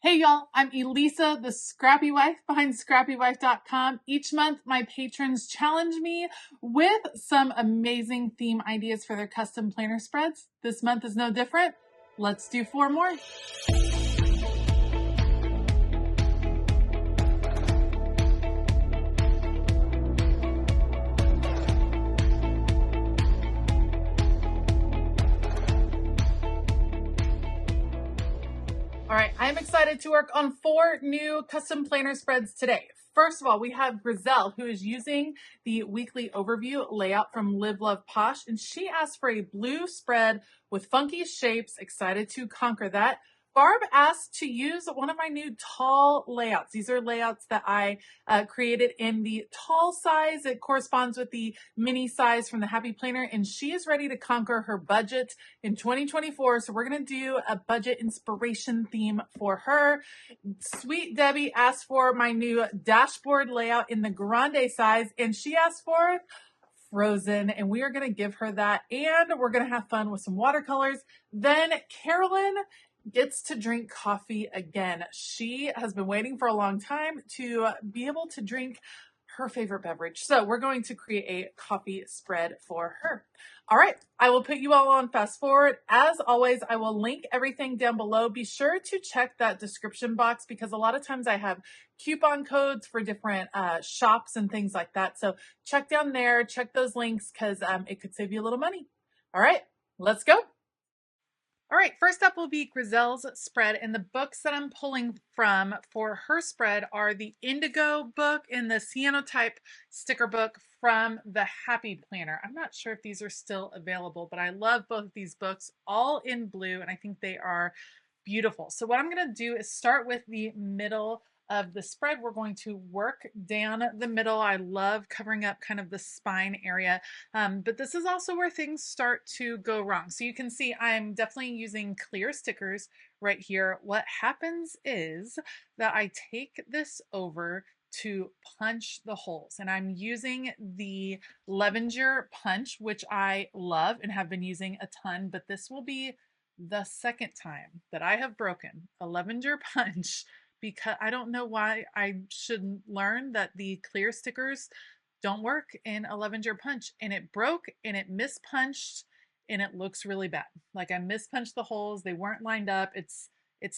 Hey y'all, I'm Elisa, the Scrappy Wife behind ScrappyWife.com. Each month, my patrons challenge me with some amazing theme ideas for their custom planner spreads. This month is no different. Let's do 4 more. All right, I'm excited to work on 4 new custom planner spreads today. First of all, we have Grizle, who is using the weekly overview layout from Live Love Posh, and she asked for a blue spread with funky shapes. Excited to conquer that. Barbe asked to use one of my new tall layouts. These are layouts that I created in the tall size. It corresponds with the mini size from the Happy Planner, and she is ready to conquer her budget in 2024. So we're going to do a budget inspiration theme for her. Sweet Debbie asked for my new dashboard layout in the grande size, and she asked for Frozen, and we are going to give her that, and we're going to have fun with some watercolors. Then Carolyn gets to drink coffee again. She has been waiting for a long time to be able to drink her favorite beverage. So we're going to create a coffee spread for her. All right, I will put you all on fast forward. As always, I will link everything down below. Be sure to check that description box because a lot of times I have coupon codes for different shops and things like that. So check down there, check those links because it could save you a little money. All right, let's go. All right, first up will be Grizle's spread, and the books that I'm pulling from for her spread are the Indigo book and the Cyanotype sticker book from the Happy Planner. I'm not sure if these are still available, but I love both of these books, all in blue, and I think they are beautiful. So what I'm going to do is start with the middle of the spread. We're going to work down the middle. I love covering up kind of the spine area, but this is also where things start to go wrong. So you can see I'm definitely using clear stickers right here. What happens is that I take this over to punch the holes, and I'm using the Levenger punch, which I love and have been using a ton, but this will be the second time that I have broken a Levenger punch because I don't know why I shouldn't learn that the clear stickers don't work in a Levenger punch, and it broke and it mispunched and it looks really bad. Like I mispunched the holes, they weren't lined up. It's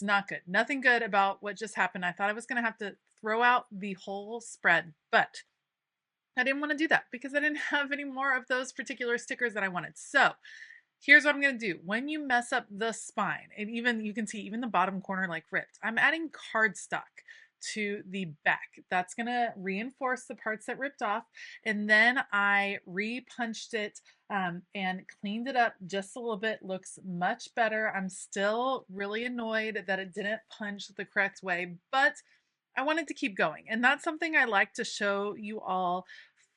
not good. Nothing good about what just happened. I thought I was going to have to throw out the whole spread, but I didn't want to do that because I didn't have any more of those particular stickers that I wanted. So here's what I'm going to do. When you mess up the spine, and even you can see even the bottom corner like ripped, I'm adding cardstock to the back. That's going to reinforce the parts that ripped off. And then I repunched it and cleaned it up just a little bit. Looks much better. I'm still really annoyed that it didn't punch the correct way, but I wanted to keep going. And that's something I like to show you all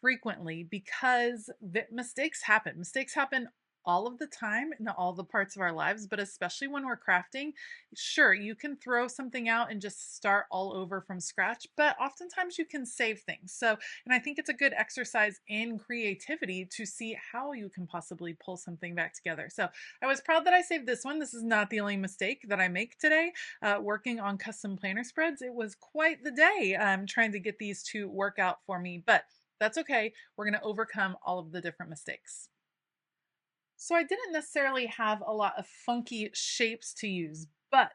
frequently because mistakes happen. Mistakes happen all of the time in all the parts of our lives, but especially when we're crafting. Sure, you can throw something out and just start all over from scratch, but oftentimes you can save things. So, and I think it's a good exercise in creativity to see how you can possibly pull something back together. So I was proud that I saved this one. This is not the only mistake that I make today working on custom planner spreads. It was quite the day trying to get these to work out for me, but that's okay. We're going to overcome all of the different mistakes. So I didn't necessarily have a lot of funky shapes to use, but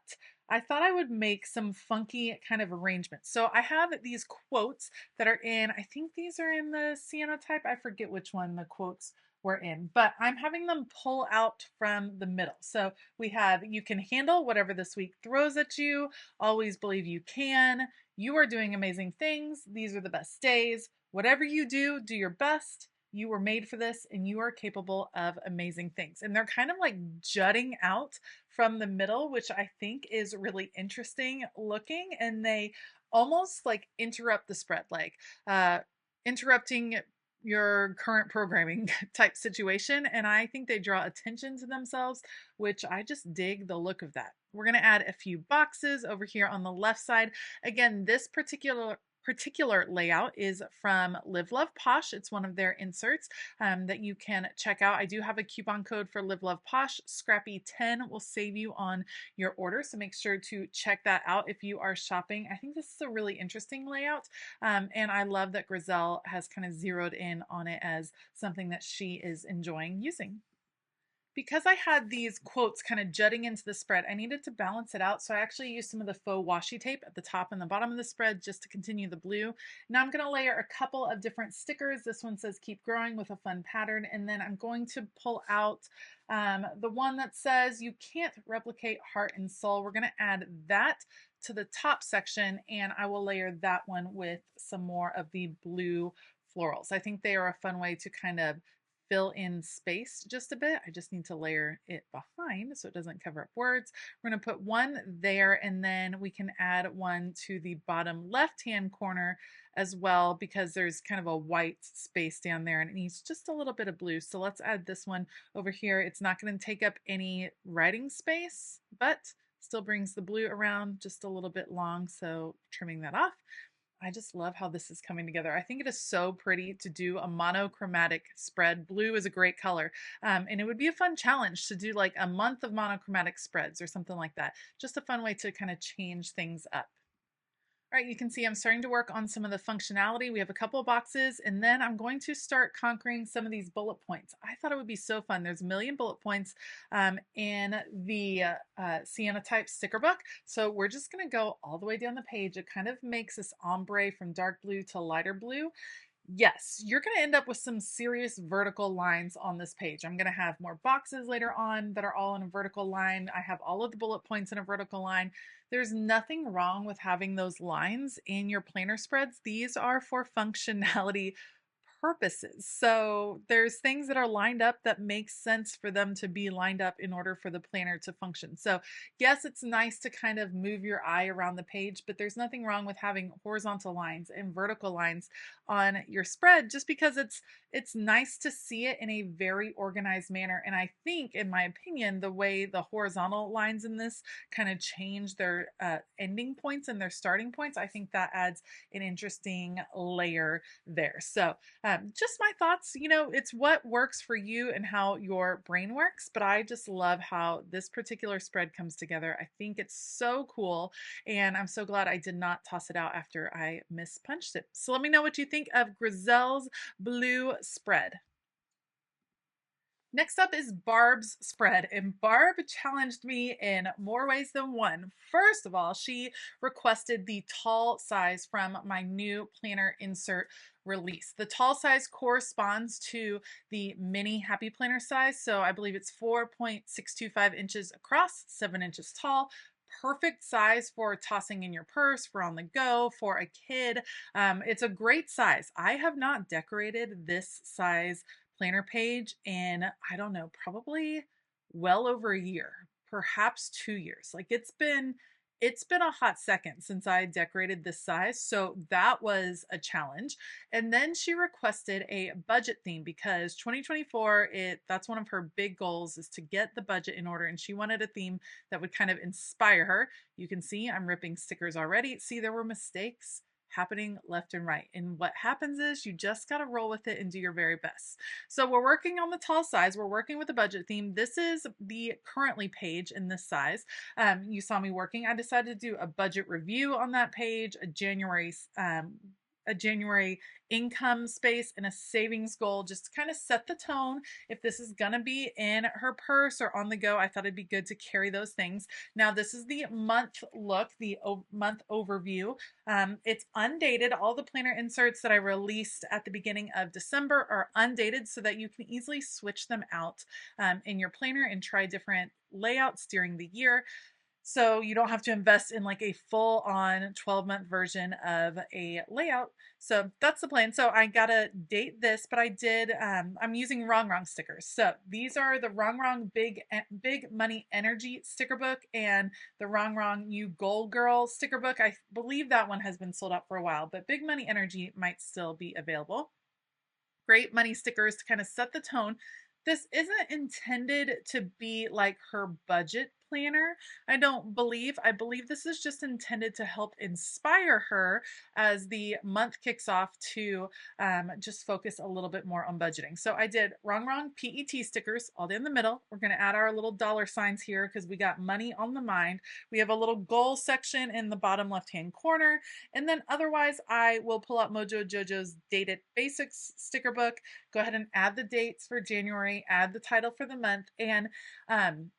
I thought I would make some funky kind of arrangements. So I have these quotes that are in, I think these are in the Cyanotype. I forget which one the quotes were in, but I'm having them pull out from the middle. So we have, you can handle whatever this week throws at you. Always believe you can. You are doing amazing things. These are the best days. Whatever you do, do your best. You were made for this and you are capable of amazing things. And they're kind of like jutting out from the middle, which I think is really interesting looking. And they almost like interrupt the spread, like interrupting your current programming type situation. And I think they draw attention to themselves, which I just dig the look of that. We're going to add a few boxes over here on the left side. Again, this particular particular layout is from Live Love Posh. It's one of their inserts that you can check out. I do have a coupon code for Live Love Posh. Scrappy10 will save you on your order, so make sure to check that out if you are shopping. I think this is a really interesting layout, and I love that Grizle has kind of zeroed in on it as something that she is enjoying using. Because I had these quotes kind of jutting into the spread, I needed to balance it out. So I actually used some of the faux washi tape at the top and the bottom of the spread just to continue the blue. Now I'm going to layer a couple of different stickers. This one says keep growing with a fun pattern. And then I'm going to pull out the one that says you can't replicate heart and soul. We're going to add that to the top section, and I will layer that one with some more of the blue florals. I think they are a fun way to kind of fill in space just a bit. I just need to layer it behind so it doesn't cover up words. We're going to put one there, and then we can add one to the bottom left-hand corner as well, because there's kind of a white space down there and it needs just a little bit of blue. So let's add this one over here. It's not going to take up any writing space, but still brings the blue around just a little bit long. So trimming that off. I just love how this is coming together. I think it is so pretty to do a monochromatic spread. Blue is a great color. And it would be a fun challenge to do like a month of monochromatic spreads or something like that. Just a fun way to kind of change things up. All right, you can see I'm starting to work on some of the functionality. We have a couple of boxes, and then I'm going to start conquering some of these bullet points. I thought it would be so fun. There's a million bullet points in the Sienna type sticker book. So we're just gonna go all the way down the page. It kind of makes this ombre from dark blue to lighter blue. Yes, you're going to end up with some serious vertical lines on this page. I'm going to have more boxes later on that are all in a vertical line. I have all of the bullet points in a vertical line. There's nothing wrong with having those lines in your planner spreads. These are for functionality purposes. So there's things that are lined up that make sense for them to be lined up in order for the planner to function. So yes, it's nice to kind of move your eye around the page, but there's nothing wrong with having horizontal lines and vertical lines on your spread, just because it's nice to see it in a very organized manner. And I think, in my opinion, the way the horizontal lines in this kind of change their ending points and their starting points, I think that adds an interesting layer there. So just my thoughts. You know, it's what works for you and how your brain works, but I just love how this particular spread comes together. I think it's so cool, and I'm so glad I did not toss it out after I mispunched it. So let me know what you think of Grizle's blue spread. Next up is Barbe's spread, and Barb challenged me in more ways than one. First of all, she requested the tall size from my new planner insert release. The tall size corresponds to the mini Happy Planner size, so I believe it's 4.625 inches across, 7 inches tall. Perfect size for tossing in your purse, for on the go, for a kid. It's a great size. I have not decorated this size planner page in, I don't know, probably well over a year, perhaps 2 years. Like it's been a hot second since I decorated this size. So that was a challenge. And then she requested a budget theme because 2024, that's one of her big goals, is to get the budget in order. And she wanted a theme that would kind of inspire her. You can see I'm ripping stickers already. See, there were mistakes happening left and right. And what happens is you just got to roll with it and do your very best. So we're working on the tall size. We're working with the budget theme. This is the currently page in this size. You saw me working. I decided to do a budget review on that page, a January income space, and a savings goal, just to kind of set the tone. If this is gonna be in her purse or on the go, I thought it'd be good to carry those things. Now this is the month look, the month overview. It's undated. All the planner inserts that I released at the beginning of December are undated so that you can easily switch them out in your planner and try different layouts during the year. So you don't have to invest in like a full on 12-month version of a layout. So that's the plan. So I gotta date this, but I did, I'm using Wrong Wrong stickers. So these are the Wrong Wrong Big Money Energy sticker book and the Wrong Wrong You Goal Girl sticker book. I believe that one has been sold out for a while, but Big Money Energy might still be available. Great money stickers to kind of set the tone. This isn't intended to be like her budget planner. I believe this is just intended to help inspire her as the month kicks off to just focus a little bit more on budgeting. So I did wrong PET stickers all in the middle. We're going to add our little dollar signs here because we got money on the mind. We have a little goal section in the bottom left hand corner, and then otherwise I will pull out Mojo Jojo's Dated Basics sticker book, go ahead and add the dates for January, add the title for the month, and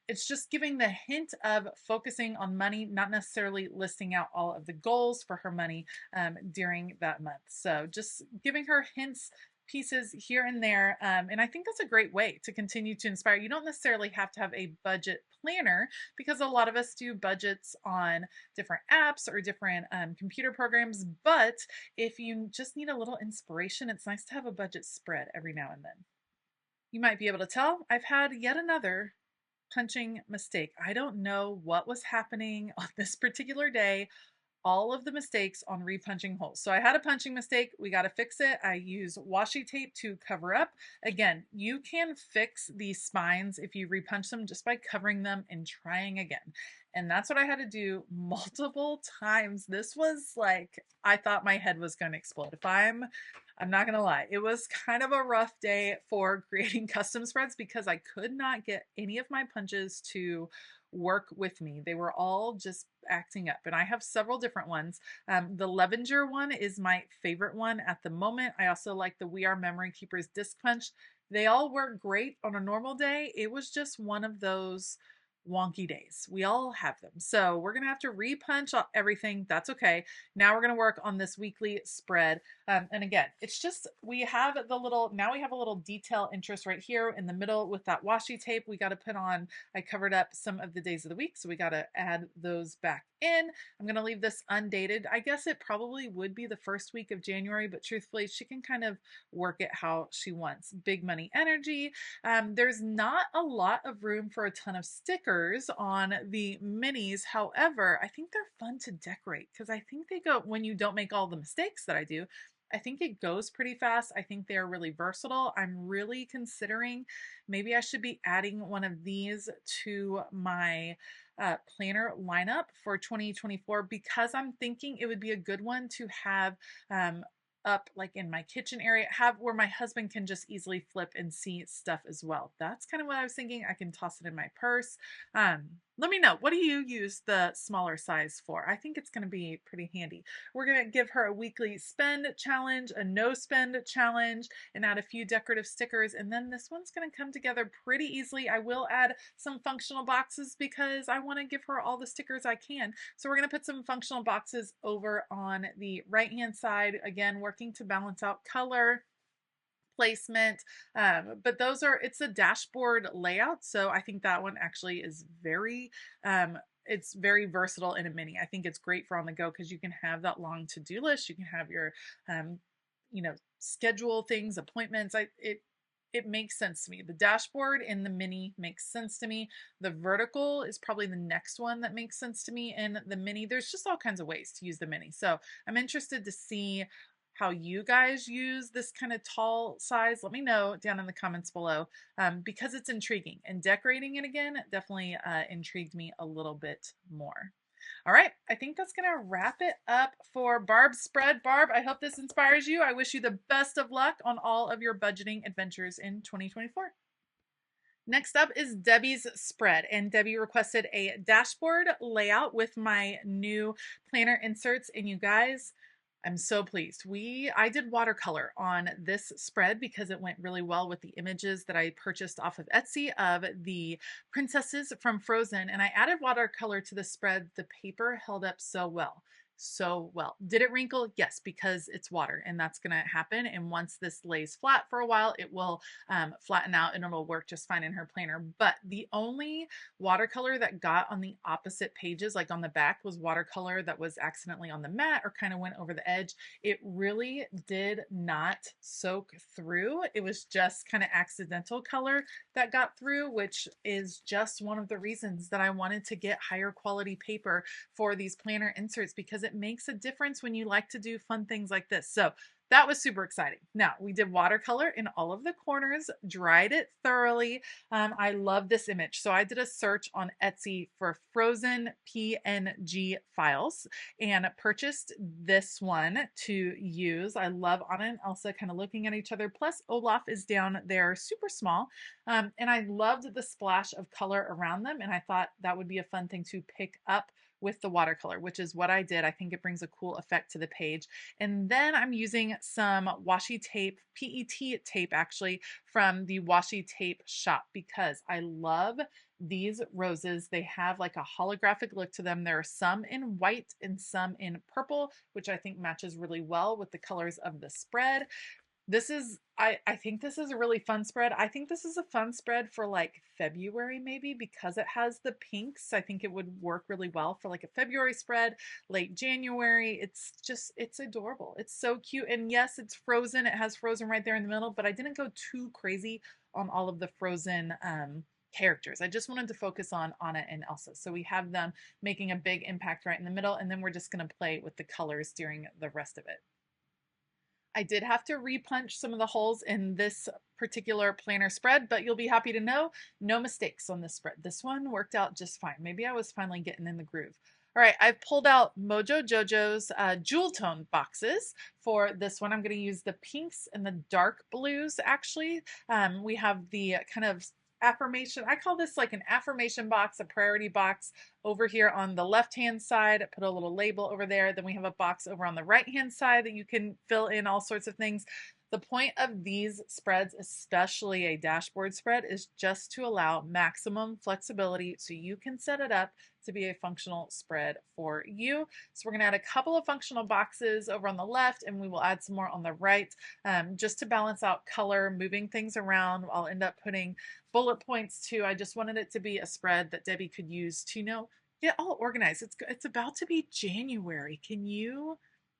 it's just giving the hint of focusing on money, not necessarily listing out all of the goals for her money during that month. So just giving her hints, pieces here and there. And I think that's a great way to continue to inspire. You don't necessarily have to have a budget planner because a lot of us do budgets on different apps or different computer programs. But if you just need a little inspiration, it's nice to have a budget spread every now and then. You might be able to tell I've had yet another punching mistake. I don't know what was happening on this particular day. All of the mistakes on repunching holes. So I had a punching mistake. We got to fix it. I use washi tape to cover up. Again, you can fix these spines if you repunch them just by covering them and trying again. And that's what I had to do multiple times. This was like, I thought my head was going to explode. I'm not going to lie. It was kind of a rough day for creating custom spreads because I could not get any of my punches to work with me. They were all just acting up, and I have several different ones. The Levenger one is my favorite one at the moment. I also like the We Are Memory Keepers disc punch. They all work great on a normal day. It was just one of those wonky days. We all have them. So we're going to have to repunch everything. That's okay. Now we're going to work on this weekly spread. And again, it's just, we have a little detail interest right here in the middle with that washi tape. We got to put on, I covered up some of the days of the week. So we got to add those back in. I'm going to leave this undated. I guess it probably would be the first week of January, but truthfully, she can kind of work it how she wants. Big money energy. There's not a lot of room for a ton of stickers on the minis. However, I think they're fun to decorate because I think they go, when you don't make all the mistakes that I do, I think it goes pretty fast. I think they're really versatile. I'm really considering maybe I should be adding one of these to my planner lineup for 2024 because I'm thinking it would be a good one to have up like in my kitchen area, have where my husband can just easily flip and see stuff as well. That's kind of what I was thinking. I can toss it in my purse. Let me know, what do you use the smaller size for? I think it's going to be pretty handy. We're going to give her a weekly spend challenge, a no spend challenge, and add a few decorative stickers. And then this one's going to come together pretty easily. I will add some functional boxes because I want to give her all the stickers I can. So we're going to put some functional boxes over on the right hand side, again working to balance out color, placement, but it's a dashboard layout, so I think that one actually is very it's very versatile in a mini. I think it's great for on the go because you can have that long to-do list, you can have your schedule things, appointments. It makes sense to me. The dashboard in the mini makes sense to me. The vertical is probably the next one that makes sense to me in the mini. There's just all kinds of ways to use the mini, so I'm interested to see how you guys use this kind of tall size. Let me know down in the comments below because it's intriguing, and decorating it again definitely intrigued me a little bit more. All right, I think that's going to wrap it up for Barb's spread. Barb, I hope this inspires you. I wish you the best of luck on all of your budgeting adventures in 2024. Next up is Debbie's spread, and Debbie requested a dashboard layout with my new planner inserts, and you guys, I'm so pleased. I did watercolor on this spread because it went really well with the images that I purchased off of Etsy of the princesses from Frozen, and I added watercolor to the spread. The paper held up so well. So well. Did it wrinkle? Yes, because it's water, and that's going to happen. And once this lays flat for a while, it will flatten out and it'll work just fine in her planner. But the only watercolor that got on the opposite pages, like on the back, was watercolor that was accidentally on the mat or kind of went over the edge. It really did not soak through. It was just kind of accidental color that got through, which is just one of the reasons that I wanted to get higher quality paper for these planner inserts, because it makes a difference when you like to do fun things like this. So that was super exciting. Now we did watercolor in all of the corners, dried it thoroughly. I love this image. So I did a search on Etsy for frozen PNG files and purchased this one to use. I love Anna and Elsa kind of looking at each other. Plus Olaf is down there super small. And I loved the splash of color around them. And I thought that would be a fun thing to pick up with the watercolor, which is what I did. I think it brings a cool effect to the page. And then I'm using some washi tape, PET tape actually, from the washi tape shop because I love these roses. They have like a holographic look to them. There are some in white and some in purple, which I think matches really well with the colors of the spread. This is, I think this is a really fun spread. I think this is a fun spread for like February maybe because it has the pinks. I think it would work really well for like a February spread, late January. It's just, it's adorable. It's so cute. And yes, it's frozen. It has frozen right there in the middle, but I didn't go too crazy on all of the frozen characters. I just wanted to focus on Anna and Elsa. So we have them making a big impact right in the middle, and then we're just going to play with the colors during the rest of it. I did have to repunch some of the holes in this particular planner spread, but you'll be happy to know no mistakes on this spread. This one worked out just fine. Maybe I was finally getting in the groove. All right, I've pulled out Mojo Jojo's jewel tone boxes for this one. I'm going to use the pinks and the dark blues actually. We have the kind of affirmation. I call this like an affirmation box, a priority box over here on the left hand side. I put a little label over there. Then we have a box over on the right hand side that you can fill in all sorts of things. The point of these spreads, especially a dashboard spread, is just to allow maximum flexibility so you can set it up to be a functional spread for you. So we're going to add a couple of functional boxes over on the left, and we will add some more on the right just to balance out color, moving things around. I'll end up putting bullet points too. I just wanted it to be a spread that Debbie could use to, get all organized. It's about to be January. Can you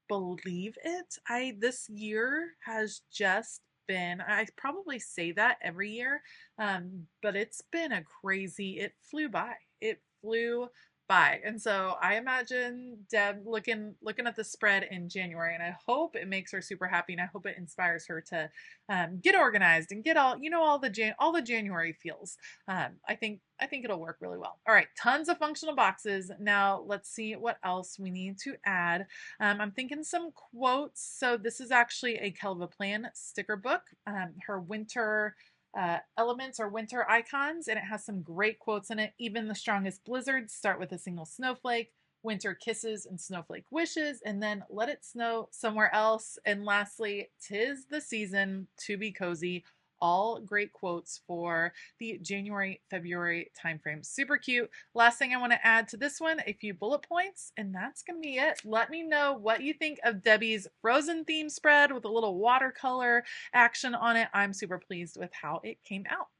believe it? This year has just been, I probably say that every year, but it's been a crazy, it flew by. It flew by. And so I imagine Deb looking at the spread in January, and I hope it makes her super happy, and I hope it inspires her to get organized and get all the January feels. I think it'll work really well. All right, tons of functional boxes. Now let's see what else we need to add. I'm thinking some quotes. So this is actually a Kelva Plan sticker book. Her winter elements or winter icons, and it has some great quotes in it. Even the strongest blizzards start with a single snowflake, winter kisses and snowflake wishes, and then let it snow somewhere else. And lastly, 'tis the season to be cozy. All great quotes for the January, February timeframe. Super cute. Last thing I want to add to this one, a few bullet points, and that's going to be it. Let me know what you think of Debbie's Frozen theme spread with a little watercolor action on it. I'm super pleased with how it came out.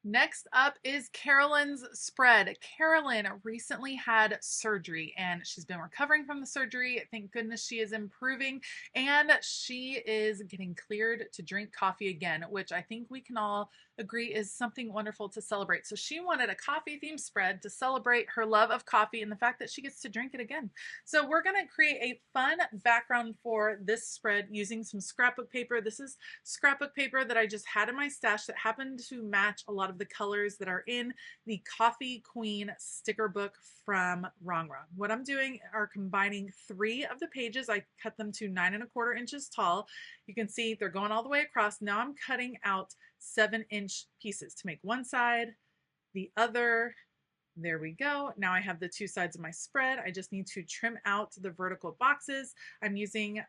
Next up is Carolyn's spread. Carolyn recently had surgery and she's been recovering from the surgery. Thank goodness she is improving, and she is getting cleared to drink coffee again, which I think we can all agree is something wonderful to celebrate. So she wanted a coffee themed spread to celebrate her love of coffee and the fact that she gets to drink it again. So we're going to create a fun background for this spread using some scrapbook paper. This is scrapbook paper that I just had in my stash that happened to match a lot of the colors that are in the Coffee Queen sticker book from Rongra. What I'm doing are combining 3 of the pages. I cut them to 9¼ inches tall. You can see they're going all the way across. Now I'm cutting out 7-inch pieces to make one side, the other. There we go. Now I have the 2 sides of my spread. I just need to trim out the vertical boxes. I'm using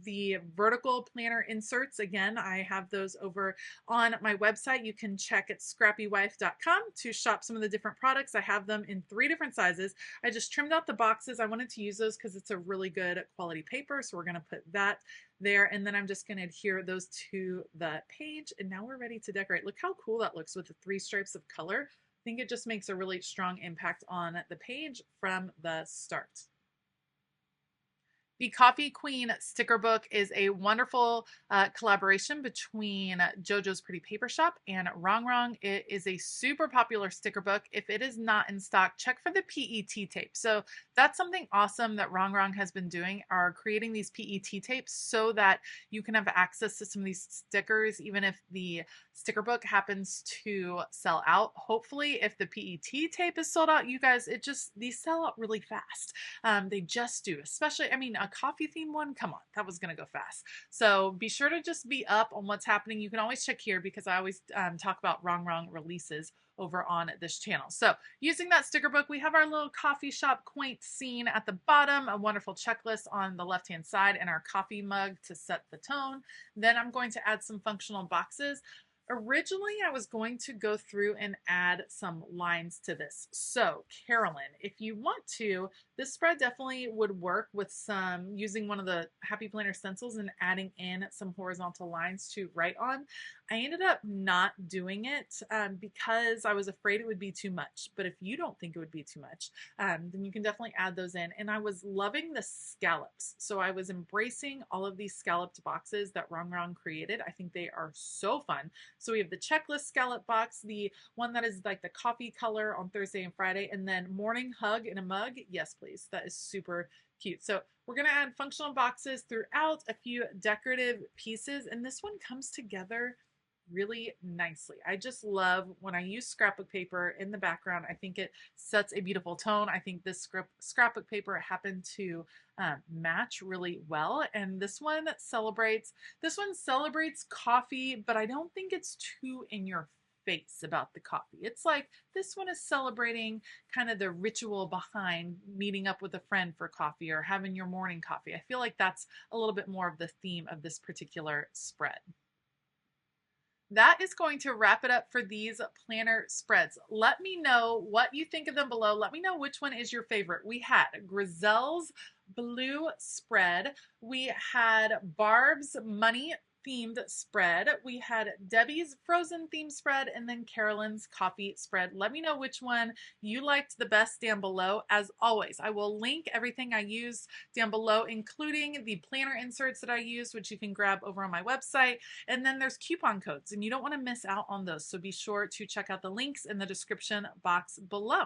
the vertical planner inserts. Again, I have those over on my website. You can check at ScrappyWife.com to shop some of the different products. I have them in 3 different sizes. I just trimmed out the boxes. I wanted to use those because it's a really good quality paper. So we're going to put that there, and then I'm just going to adhere those to the page, and now we're ready to decorate. Look how cool that looks with the 3 stripes of color. I think it just makes a really strong impact on the page from the start. The Coffee Queen sticker book is a wonderful collaboration between JoJo's Pretty Paper Shop and Wrong Wrong. It is a super popular sticker book. If it is not in stock, check for the PET tape. So that's something awesome that Wrong Wrong has been doing, are creating these PET tapes so that you can have access to some of these stickers, even if the sticker book happens to sell out. Hopefully, if the PET tape is sold out, you guys, these sell out really fast. They just do, especially, I mean, a coffee theme one, come on, that was going to go fast. So be sure to just be up on what's happening. You can always check here because I always talk about Wrong Wrong releases over on this channel. So using that sticker book, we have our little coffee shop quaint scene at the bottom, a wonderful checklist on the left-hand side, and our coffee mug to set the tone. Then I'm going to add some functional boxes. Originally, I was going to go through and add some lines to this. So, Carolyn, if you want to, this spread definitely would work with using one of the Happy Planner stencils and adding in some horizontal lines to write on. I ended up not doing it because I was afraid it would be too much. But if you don't think it would be too much, then you can definitely add those in. And I was loving the scallops. So I was embracing all of these scalloped boxes that Wrong Wrong created. I think they are so fun. So we have the checklist scallop box, the one that is like the coffee color on Thursday and Friday, and then morning hug in a mug. Yes, please. That is super cute. So we're going to add functional boxes throughout, a few decorative pieces, and this one comes together really nicely. I just love when I use scrapbook paper in the background. I think it sets a beautiful tone. I think this scrapbook paper happened to match really well. And this one celebrates coffee, but I don't think it's too in your face about the coffee. It's like this one is celebrating kind of the ritual behind meeting up with a friend for coffee or having your morning coffee. I feel like that's a little bit more of the theme of this particular spread. That is going to wrap it up for these planner spreads. Let me know what you think of them below. Let me know which one is your favorite. We had Grizle's blue spread. We had Barbe's money themed spread. We had Debbie's frozen themed spread, and then Carolyn's coffee spread. Let me know which one you liked the best down below. As always, I will link everything I used down below, including the planner inserts that I used, which you can grab over on my website. And then there's coupon codes, and you don't want to miss out on those. So be sure to check out the links in the description box below.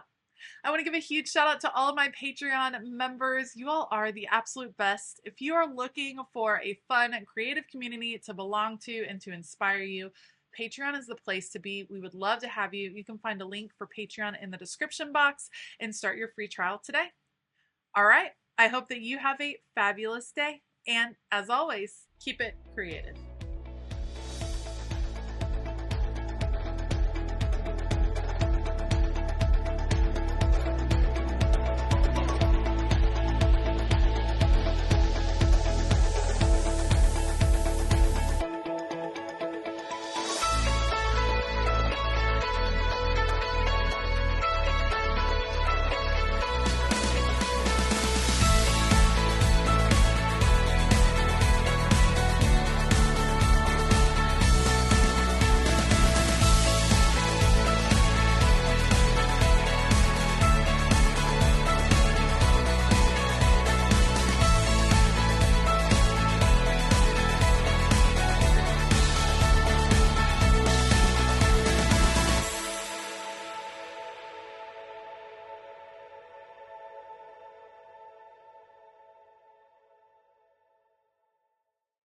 I want to give a huge shout out to all of my Patreon members. You all are the absolute best. If you are looking for a fun, creative community to belong to and to inspire you, Patreon is the place to be. We would love to have you. You can find a link for Patreon in the description box and start your free trial today. All right. I hope that you have a fabulous day. And as always, keep it creative.